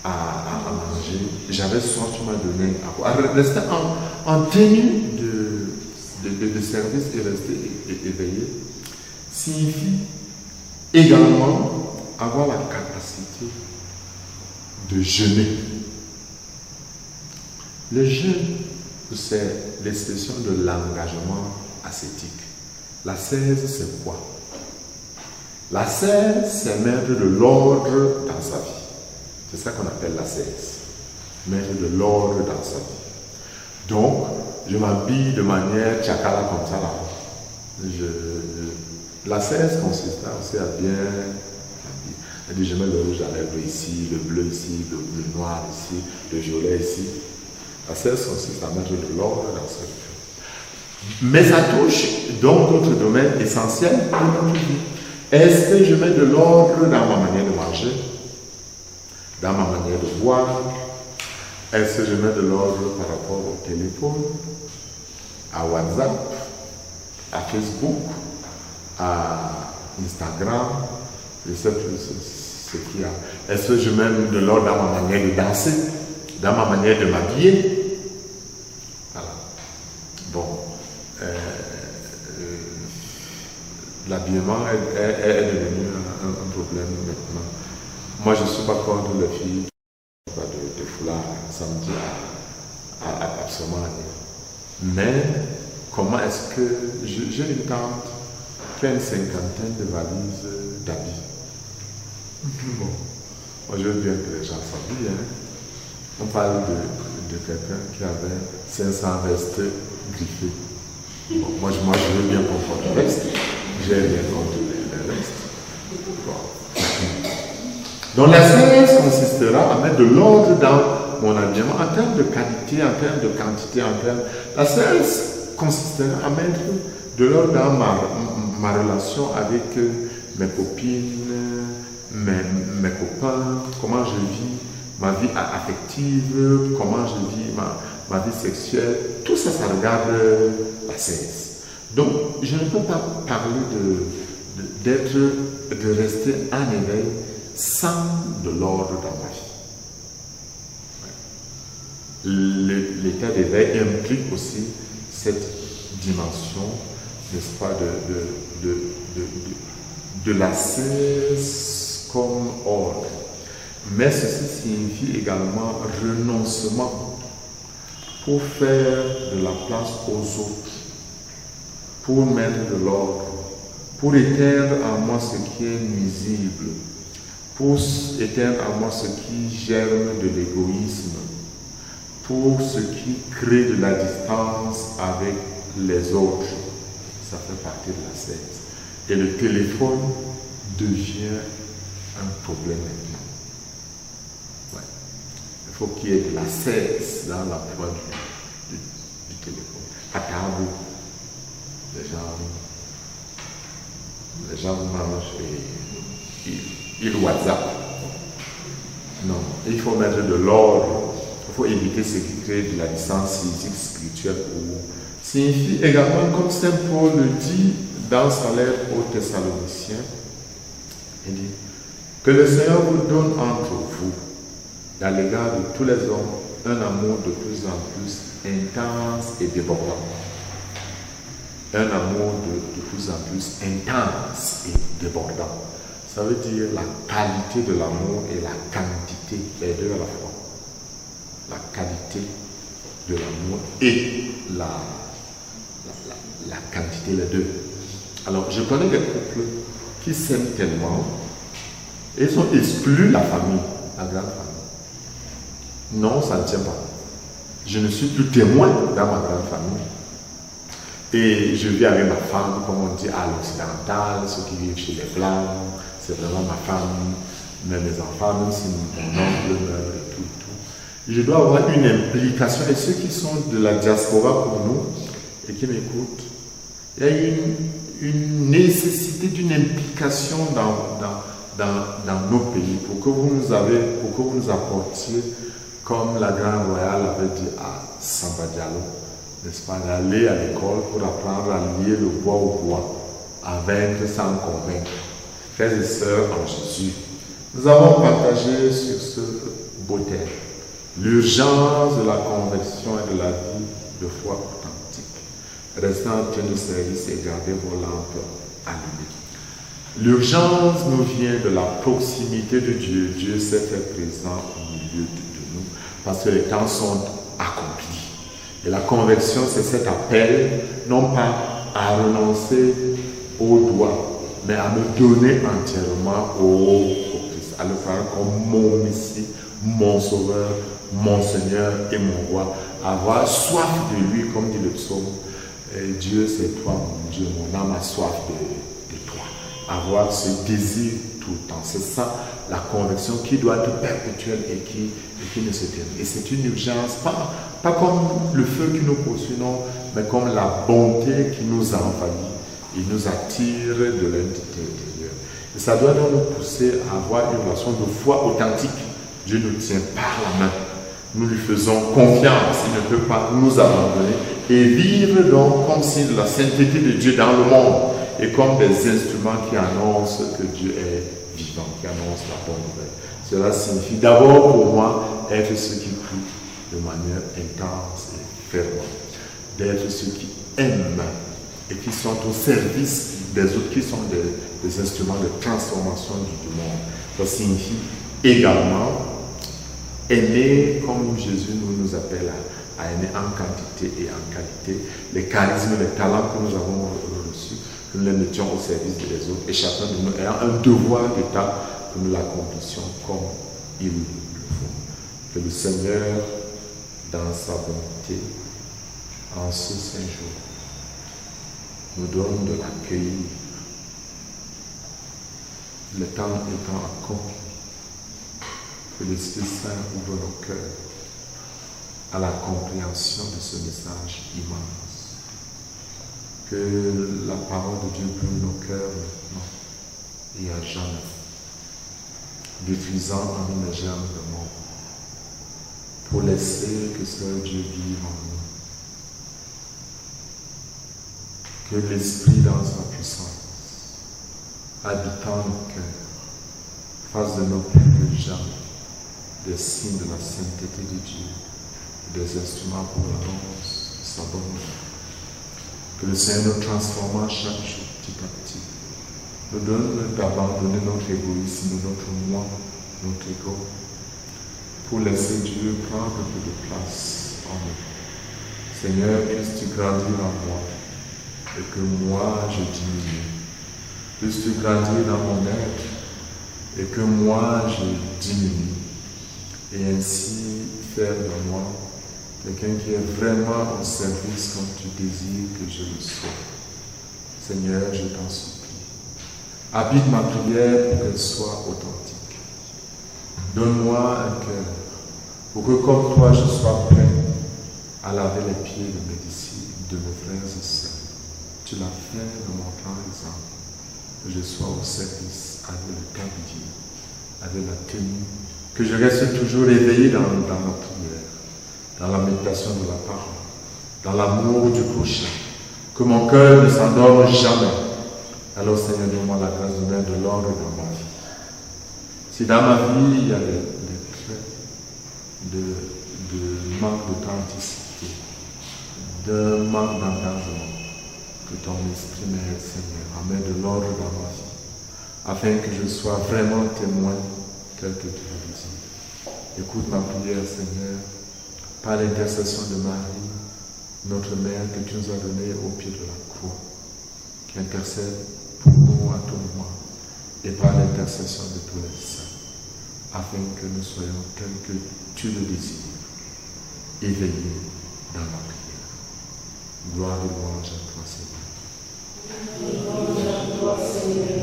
à manger. J'avais soif, tu m'as donné à boire. Rester en tenue de service et rester éveillé signifie également avoir la capacité de jeûner. Le jeûne, c'est l'expression de l'engagement ascétique. La 16, c'est quoi? La 16, c'est mettre de l'ordre dans sa vie. C'est ça qu'on appelle la 16. Mettre de l'ordre dans sa vie. Donc, je m'habille de manière tchakala comme ça là. La cesse consiste aussi à bien. Elle dit, je mets le rouge à lèvres ici, le bleu ici, le noir ici, le violet ici. La cesse consiste à mettre de l'ordre dans cette vie. Mais ça touche donc d'autres domaines essentiels de notre vie. Est-ce que je mets de l'ordre dans ma manière de manger, dans ma manière de boire? Est-ce que je mets de l'ordre par rapport au téléphone, à WhatsApp, à Facebook, à Instagram? Je sais plus ce qu'il y a. Est-ce que je mets de l'ordre dans ma manière de danser, dans ma manière de m'habiller? Voilà. Bon. L'habillement est devenu un problème maintenant. Moi, je ne suis pas contre les filles de foulard, ça me dit absolument rien. Mais comment est-ce que j'ai une tante qui a une cinquantaine de valises d'habits. Bon, moi je veux bien que les gens s'habillent. Hein. On parle de quelqu'un qui avait 500 vestes griffées. Bon, moi je veux bien qu'on porte les vestes. J'ai rien contre les vestes. Bon. Donc la cesse consistera à mettre de l'ordre dans mon habillement en termes de qualité, en termes de quantité, en termes... La cesse consistera à mettre de l'ordre dans ma relation avec mes copines, mes copains, comment je vis ma vie affective, comment je vis ma vie sexuelle. Tout ça, ça regarde la cesse. Donc, je ne peux pas parler de rester en éveil sans de l'ordre dans ma vie. L'état d'éveil implique aussi cette dimension, n'est-ce pas, de la cesse comme ordre. Mais ceci signifie également renoncement pour faire de la place aux autres, pour mettre de l'ordre, pour éteindre en moi ce qui est nuisible, pour éteindre en moi ce qui germe de l'égoïsme, pour ce qui crée de la distance avec les autres. Ça fait partie de la cesse. Et le téléphone devient un problème maintenant. Ouais. Il faut qu'il y ait de la cesse dans l'emploi du téléphone. À table, les gens mangent et ils WhatsApp. Non, il faut mettre de l'ordre. Il faut éviter ce qui crée de la distance physique, spirituelle. Signifie également, comme Saint Paul le dit dans sa lettre aux Thessaloniciens, il dit que le Seigneur vous donne entre vous, à l'égard de tous les hommes, un amour de plus en plus intense et débordant. Un amour de plus en plus intense et débordant. Ça veut dire la qualité de l'amour et la quantité, les deux à la fois. La qualité de l'amour et la quantité, les deux. Alors, je connais des couples qui s'aiment tellement et ils ont exclu la famille, la grande famille. Non, ça ne tient pas. Je ne suis plus témoin dans ma grande famille. Et je vis avec ma femme, comme on dit, à l'occidental, ceux qui vivent chez les Blancs, c'est vraiment ma femme, mais mes enfants, même si mon oncle meurt et tout. Je dois avoir une implication, et ceux qui sont de la diaspora pour nous, et qui m'écoutent, il y a une nécessité d'une implication dans nos pays, pour que vous nous apportiez, comme la Grande Royale avait dit à Samba Diallo, n'est-ce pas, d'aller à l'école pour apprendre à lier le bois au bois, à vaincre sans convaincre. Frères et sœurs en Jésus, nous avons partagé sur ce beau thème l'urgence de la conversion et de la vie de foi authentique. Restez en train de service et gardez vos lampes allumées. L'urgence nous vient de la proximité de Dieu. Dieu s'est fait présent au milieu de nous parce que les temps sont accomplis. Et la conversion, c'est cet appel, non pas à renoncer au doigt, mais à me donner entièrement au Christ, à le faire comme mon Messie, mon Sauveur, mon Seigneur et mon Roi, avoir soif de lui, comme dit le psaume Et Dieu, c'est toi, mon Dieu, mon âme a soif de toi. Avoir ce désir tout le temps. C'est ça la conviction qui doit être perpétuelle et qui ne se termine. Et c'est une urgence, pas comme le feu qui nous poursuit, non, mais comme la bonté qui nous envahit. Il nous attire de l'intérieur. Et ça doit donc nous pousser à avoir une relation de foi authentique. Dieu nous tient par la main. Nous lui faisons confiance. Il ne peut pas nous abandonner. Et vivre donc comme si la sainteté de Dieu dans le monde est comme des instruments qui annoncent que Dieu est vivant, qui annoncent la bonne nouvelle. Cela signifie d'abord pour moi être ceux qui prient de manière intense et ferme. D'être ceux qui aiment et qui sont au service des autres, qui sont des instruments de transformation du monde. Ça signifie également aimer comme Jésus nous appelle à aimer en quantité et en qualité, les charismes, les talents que nous avons reçus, que nous les mettions au service des autres, et chacun de nous ayant un devoir d'État, que nous l'accomplissions comme il le faut. Que le Seigneur, dans sa bonté, en ce Saint jour, nous donne de l'accueillir, le temps étant accompli, que l'Esprit Saint ouvre nos cœurs à la compréhension de ce message immense. Que la parole de Dieu brûle nos cœurs maintenant et à jamais, détruisant en nous les germes de mort, pour laisser que seul Dieu vive en nous. Que l'Esprit dans sa puissance, habitant nos cœurs, fasse de nos plus que jamais des signes de la sainteté de Dieu, des instruments pour l'annonce de sa bonne nouvelle. Que le Seigneur nous transforme chaque jour, petit à petit, nous donne d'abandonner notre égoïsme, notre moi, notre ego, pour laisser Dieu prendre un peu de place en nous. Seigneur, puisses-tu grandir en moi, et que moi je diminue. Puisses-tu grandir dans mon être, et que moi je diminue. Et ainsi faire de moi quelqu'un qui est vraiment au service comme tu désires que je le sois. Seigneur, je t'en supplie. Habite ma prière pour qu'elle soit authentique. Donne-moi un cœur pour que comme toi je sois prêt à laver les pieds de mes disciples, de mes frères et sœurs. Tu l'as fait en montrant l'exemple. Que je sois au service avec le temps de Dieu, avec la tenue. Que je reste toujours éveillé dans la prière, dans la méditation de la parole, dans l'amour du prochain. Que mon cœur ne s'endorme jamais. Alors Seigneur, donne-moi la grâce de mettre de l'ordre dans ma vie. Si dans ma vie il y a des traits de manque d'authenticité, de manque d'engagement, que ton esprit m'aide, Seigneur, à mettre de l'ordre dans ma vie, afin que je sois vraiment témoin tel que tu le dis. Écoute ma prière, Seigneur, par l'intercession de Marie, notre Mère que tu nous as donnée au pied de la croix, qui intercède pour nous à tout moment, et par l'intercession de tous les saints, afin que nous soyons tels que tu le désires, éveillés dans la prière. Gloire et louange à toi, Seigneur.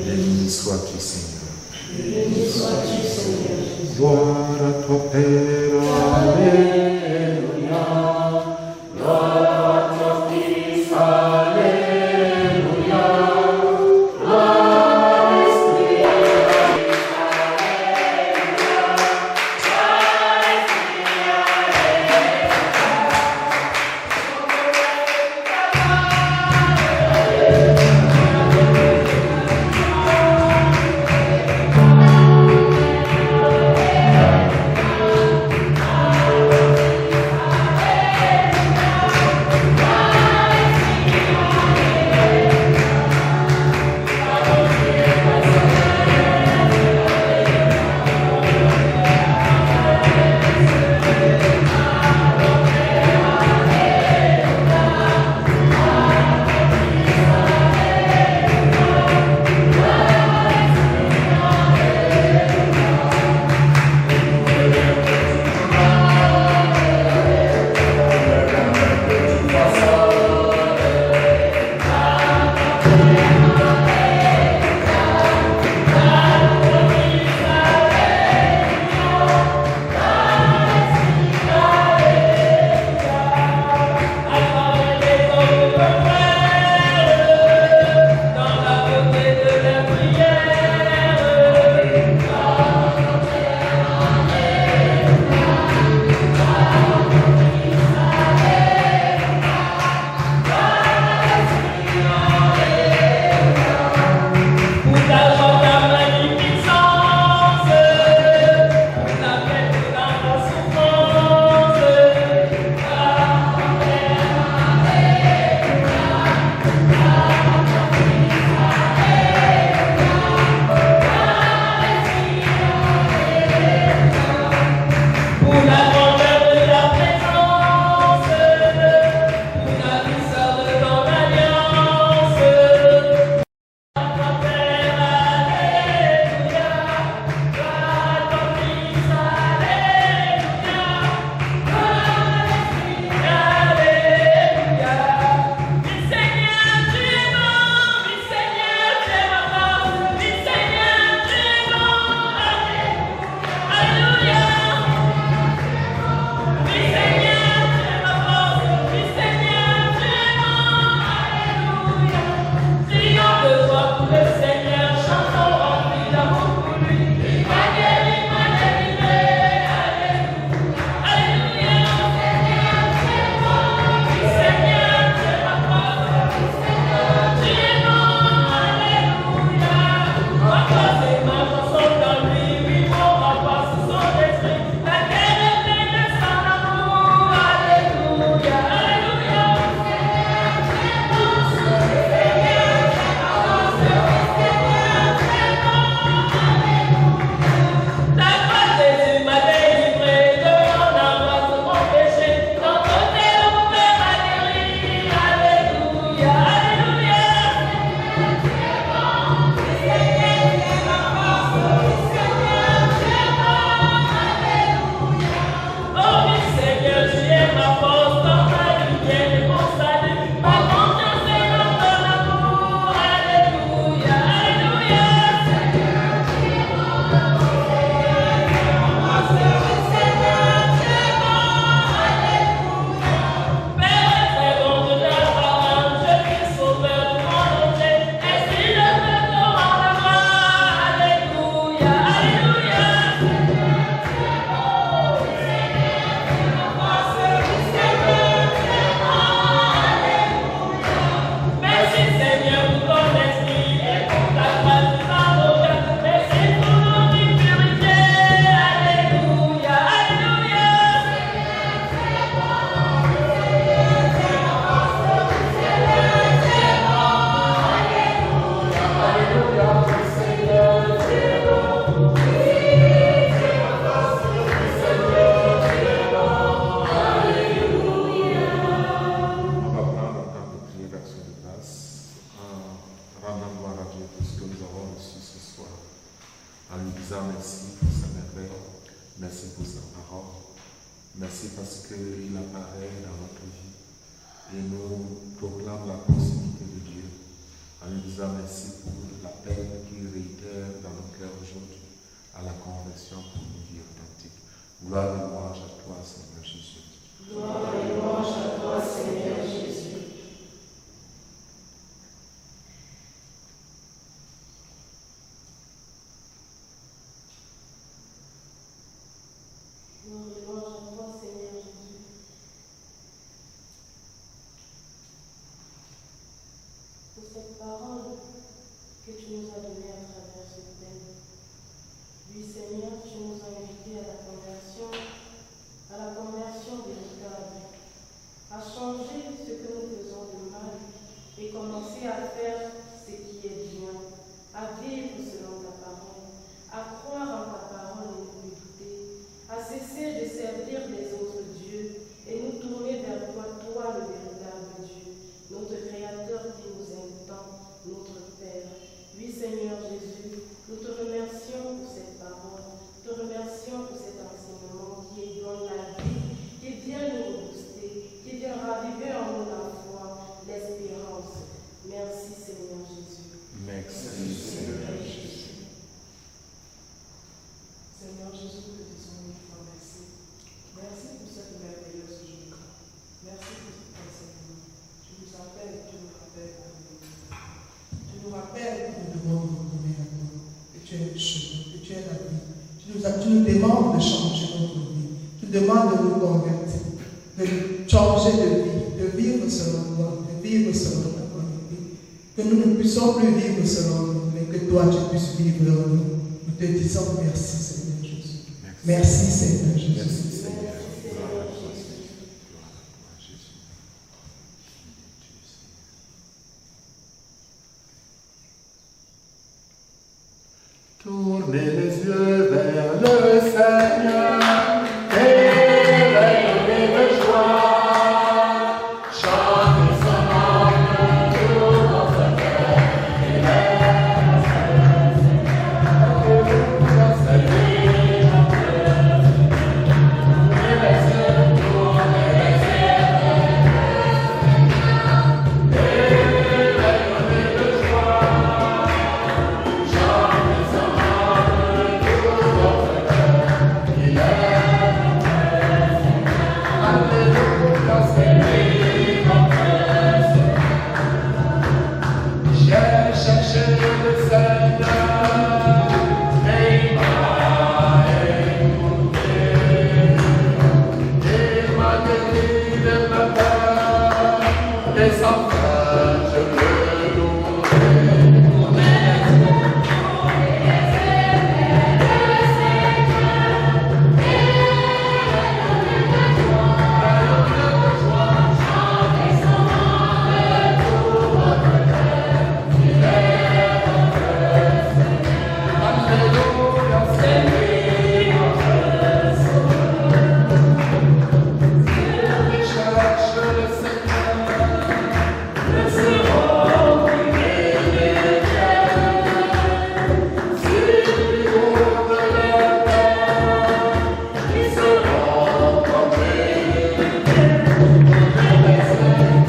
Béni sois-tu, Seigneur. Béni sois-tu, Seigneur. Gloire à toi, Père. Alléluia. Gloire à ton Fils. Alléluia. Gloire à l'Esprit. Alléluia. Père. Merci pour sa parole. Merci parce qu'il apparaît dans notre vie et nous proclame la proximité de Dieu en lui disant merci pour l'appel qu'il réitère dans nos cœurs aujourd'hui à la conversion pour une vie authentique. Gloire et louange à toi, Seigneur Jésus. Gloire et louange à toi, Seigneur Jésus. Gloire et louange à toi, Seigneur Jésus. Pour cette parole que tu nous as donnée à travers ce thème. Oui, Seigneur, tu nous as invités à la conversion véritable, à changer ce que nous faisons de mal et commencer à faire ce qui est bien, à vivre selon ta parole, à croire en ta parole et nous écouter, à cesser de servir les autres dieux et nous tourner vers toi, toi le véritable Dieu, notre Créateur qui nous aime tant, notre Père. Oui, Seigneur Jésus, nous te remercions pour cette parole, te remercions pour cet enseignement qui donne la vie, qui vient nous rebooster, qui vient raviver en nous la foi, l'espérance. Merci, Seigneur Jésus. Merci, Seigneur Jésus. Seigneur Jésus, nous te disons une fois merci. Merci pour cette merveilleuse journée. Merci pour cet enseignement. Tu nous appelles, tu nous rappelles à nous. Tu nous rappelles que nous devons nous donner à toi, que tu es le chemin, que tu es la vie. Tu nous demandes de changer notre vie. Tu nous demandes de nous convertir, de changer de vie, de vivre selon toi, de vivre selon ta volonté. Que nous ne puissions plus vivre selon nous, mais que toi tu puisses vivre en nous. Nous te disons merci, Seigneur Jésus. Merci, Seigneur Jésus. Merci, Seigneur. Gloire à toi, Seigneur. Gloire à toi, Jésus. Tournez les yeux vers le Seigneur et rayonnez de joie. Chantez son nom de tout votre cœur. Il est notre Seigneur. Alléluia, Seigneur, tournez les yeux, tournez les yeux et rayonnez de joie. Chantez son nom de tout votre cœur. Il est Alléluia, c'est notre Seigneur. J'ai cherché le Seigneur et il m'a écouté. Il m'a guéri de ma peur et sans fin je le louerai. Alléluia, c'est lui notre Seigneur. Je cherche le Seigneur, le seront privilégiés. S'ils lui ouvrent leur cœur, ils seront comblés. Alléluia,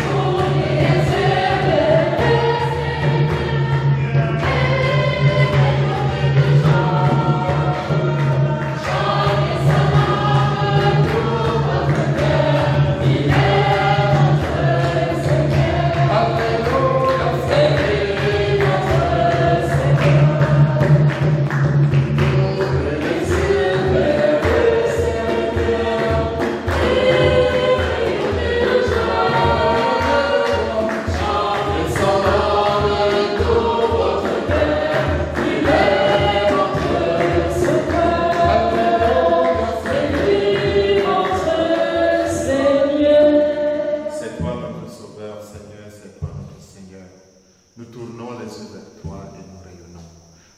c'est lui notre Seigneur. Ouvrez les yeux vers le Seigneur et rayonnez de joie. Chantez son nom de tout votre cœur. Il est notre Seigneur. Alléluia, c'est lui notre Seigneur. C'est toi notre Sauveur, Seigneur, c'est toi notre Seigneur. Nous tournons les yeux vers toi et nous rayonnons.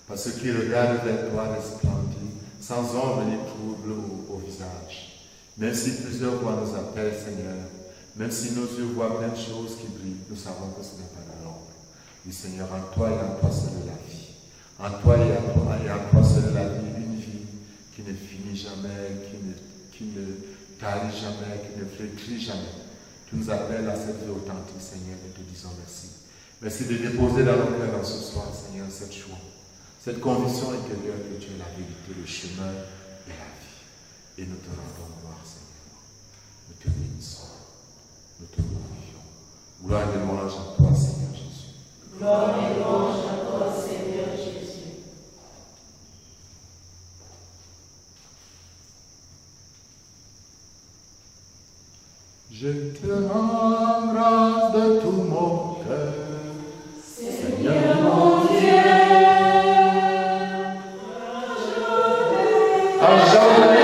Parce qui regarde vers toi resplendit, sans ombre ni trouble au visage. Même si plusieurs voix nous appellent, Seigneur, même si nos yeux voient plein de choses qui brillent, nous savons que ce n'est pas de l'ombre. Oui, Seigneur, en toi et en toi seule est la vie. En toi et en toi seule est la vie, une vie qui ne nuit jamais, qui ne tarit jamais, qui ne flétrit jamais. Tu nous appelles à cette vie authentique, Seigneur, et te disons merci. Merci de déposer dans nos cœurs ce soir, Seigneur, cette joie, cette conviction intérieure que tu es la vérité, le chemin et la vie. Et nous te rendons gloire, Seigneur. Nous te bénissons. Nous te glorifions. Gloire et louange à toi, Seigneur Jésus. Gloire et louange à toi, Seigneur Jésus. Je te rends grâce de tout mon cœur, Seigneur mon Dieu. à jamais.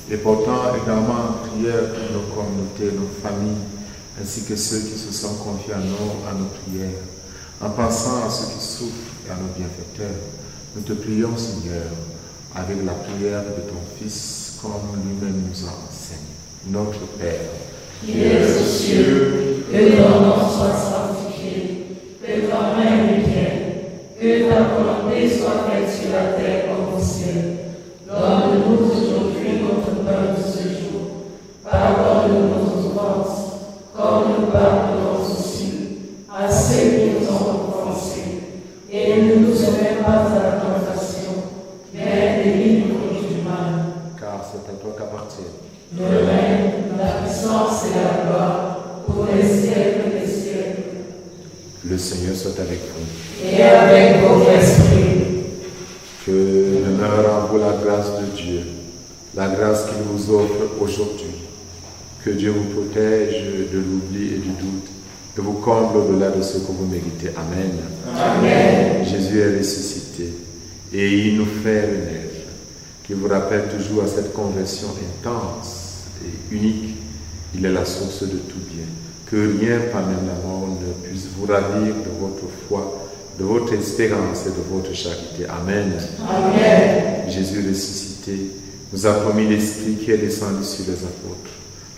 Et portant également en prière pour nos communautés, nos familles, ainsi que ceux qui se sont confiés à nos prières, en pensant à ceux qui souffrent et à nos bienfaiteurs, nous te prions, Seigneur, avec la prière de ton Fils, comme lui-même nous a enseigné. Notre Père, qui es aux cieux, que ton nom soit sanctifié, que ton règne vienne, que ta volonté soit faite sur la terre comme au ciel. Donne-nous aujourd'hui notre pain de ce jour. Pardonne-nous nos offenses, comme nous pardonnons aussi à ceux qui nous ont offensés. Et ne nous soumets pas à la tentation, mais délivre-nous du mal. Car c'est à toi qu'appartient le règne, la puissance et la gloire, pour les siècles des siècles. Le Seigneur soit avec vous. Et avec votre esprit. Que demeure en vous la grâce de Dieu, la grâce qu'il vous offre aujourd'hui. Que Dieu vous protège de l'oubli et du doute, et vous comble au-delà de ce que vous méritez. Amen. Amen. Jésus est ressuscité, et il nous fait renaître, qui vous rappelle toujours à cette conversion intense et unique. Il est la source de tout bien. Que rien, pas même la mort, ne puisse vous ravir de votre foi, de votre espérance et de votre charité. Amen. Amen. Jésus ressuscité nous a promis l'Esprit qui est descendu sur les apôtres.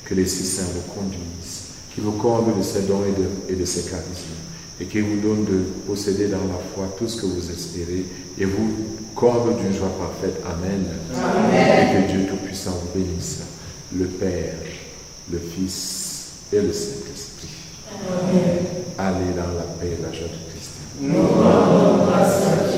Que l'Esprit Saint vous conduise, qui vous comble de ses dons et de ses charismes, et qui vous donne de posséder dans la foi tout ce que vous espérez et vous corde d'une joie parfaite. Amen. Amen. Et que Dieu Tout-Puissant vous bénisse, le Père, le Fils et le Saint-Esprit. Amen. Allez dans la paix et la joie de Christ. Nous rendons grâce à Dieu.